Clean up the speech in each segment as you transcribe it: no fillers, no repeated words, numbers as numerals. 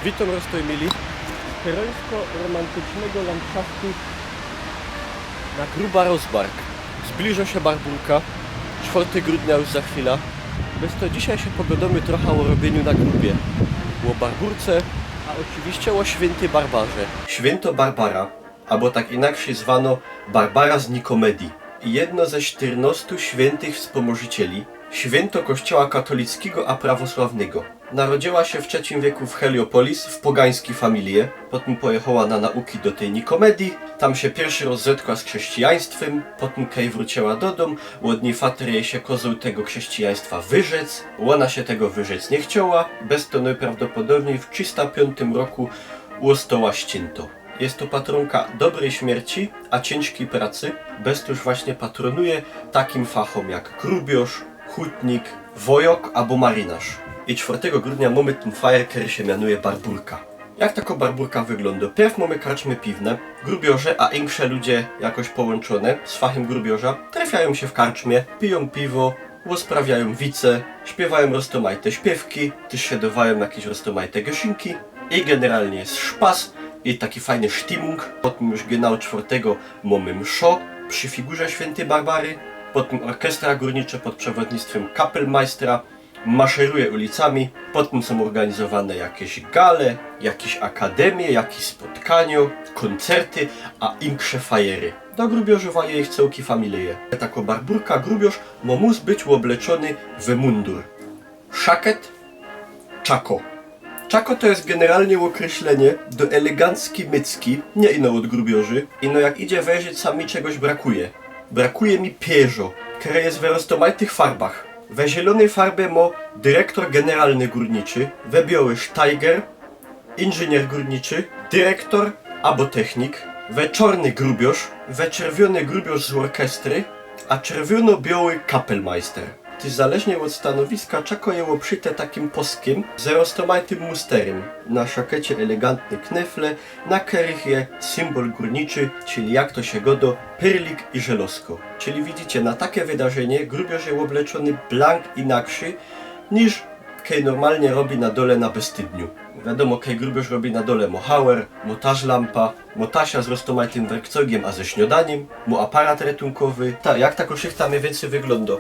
Witam rozstojmili herońsko-romantycznego landszaftu na Gruba Rozbark. Zbliża się Barbórka, 4 grudnia już za chwilę. Bez to dzisiaj się pogadamy trochę o robieniu na grubie. O Barbórce, a oczywiście o świętej Barbarze. Święto Barbara, albo tak inaczej zwano Barbara z Nikomedii. Jedno ze 14 świętych wspomożycieli, święto kościoła katolickiego a prawosławnego. Narodziła się w III wieku w Heliopolis w pogańskiej familii. Potem pojechała na nauki do tej Nikomedii. Tam się pierwszy raz zetkła z chrześcijaństwem. Potem kaj wróciła do domu. Od niej fater jej się kozał tego chrześcijaństwa wyrzec. Ona się tego wyrzec nie chciała. Bez to najprawdopodobniej w 305 roku ustoła ścięto. Jest to patronka dobrej śmierci, a ciężkiej pracy. Bez to już właśnie patronuje takim fachom jak grubiosz, hutnik, wojok albo marynarz. I 4 grudnia mamy ten fajer, który się mianuje Barbórka. Jak taka Barbórka wygląda? Pierw mamy karczmy piwne. Grubiorze, a większe ludzie jakoś połączone z fachem grubiorza trafiają się w karczmie, piją piwo, rozprawiają wice, śpiewają roztomajte śpiewki, też się dowają jakieś roztomajte geszynki i generalnie jest szpas i taki fajny sztimung. Potem już genau 4 mamy mszo przy figurze świętej Barbary. Potem orkiestra górnicza pod przewodnictwem kapelmeistera maszeruje ulicami. Potem są organizowane jakieś gale, jakieś akademie, jakieś spotkania, koncerty, a inkrze fajery. Do grubiożowa jej całki familie. Taka Barbórka grubioż mus być obleczony w mundur. Szaket, czako. Czako to jest generalnie określenie do elegancki mycki, nie ino od grubioży. Ino jak idzie wejrzeć, sami czegoś brakuje. Brakuje mi pierzo, które jest w roztomajtych farbach. We zielonej farbie ma dyrektor generalny górniczy, we białej sztajger, inżynier górniczy, dyrektor albo technik, we czarny grubiosz, we czerwiony grubiosz z orkiestry, a czerwono-biały kapelmeister. Ty zależnie od stanowiska czako je obszyte takim poskiem z roztomajtym musterem. Na szakecie elegantne knefle, na których je symbol górniczy, czyli jak to się godo, perlik i żelazko. Czyli widzicie, na takie wydarzenie grubioż je obleczony blank inakszy niż kaj normalnie robi na dole na Bestydniu. Wiadomo, kaj grubioż robi na dole mohauer, lampa, tasia z roztomajtym werkcogiem, a ze śniadaniem, aparat ratunkowy. Jak ta koszychta mniej więcej wygląda?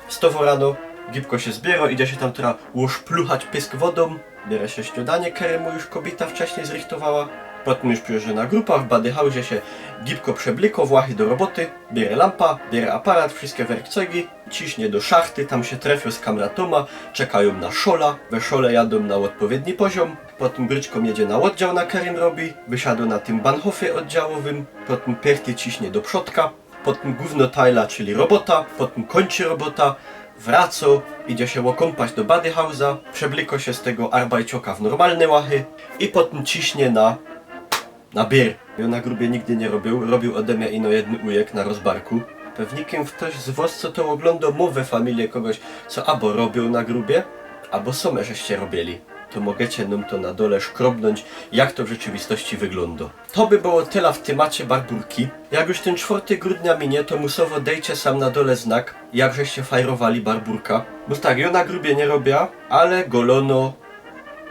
Stowo rano, gibko się zbiera, idzie się tam teraz łoszpluchać pysk wodą, bierze się śniadanie, które mu już kobieta wcześniej zrichtowała. Potem już przyjeżdża na grupa, w badyhausie się gibko przebliko, włachy do roboty, bierze lampa, bierze aparat, wszystkie werkcogi, ciśnie do szachty, tam się trefią z kamratoma, czekają na szola, we szole jadą na odpowiedni poziom, potem bryczką jedzie na oddział, na którym robi, wysiadł na tym banhofie oddziałowym, potem pierty ciśnie do przodka, potem gówno tajla, czyli robota, potem kończy robota, wraca, idzie się okąpać do badyhausa, przebliko się z tego arbajcioka w normalne łachy i potem ciśnie na bier. Ja na grubie nigdy nie robił ode mnie ino jedny ujek na rozbarku. Pewnikiem ktoś z was, co to ogląda, mowę familię kogoś, co albo robią na grubie, albo same żeście robili. To możecie nam to na dole szkrobnąć, jak to w rzeczywistości wygląda. To by było tyle w temacie Barbórki. Jak już ten 4 grudnia minie, to musowo dejcie sam na dole znak, jak żeście fajrowali Barbórka. Bo tak, ja na grubie nie robię, ale golono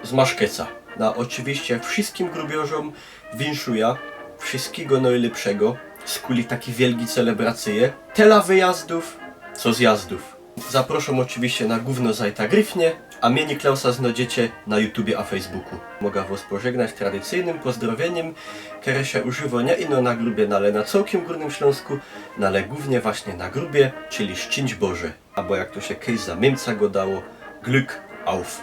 z maszkeca. Na oczywiście wszystkim grubiożom winszuję wszystkiego najlepszego. Skuli taki wielki celebracje. Tela wyjazdów, co zjazdów. Zaproszam oczywiście na gówno zajta gryfnie, a mnie Niklausa znajdziecie na YouTubie a Facebooku. Mogę was pożegnać tradycyjnym pozdrowieniem, które się używa nie ino na grubie, ale na całkiem Górnym Śląsku, ale głównie właśnie na grubie, czyli szczęść Boże. Albo jak to się kiedyś za Niemca go dało, Glück auf.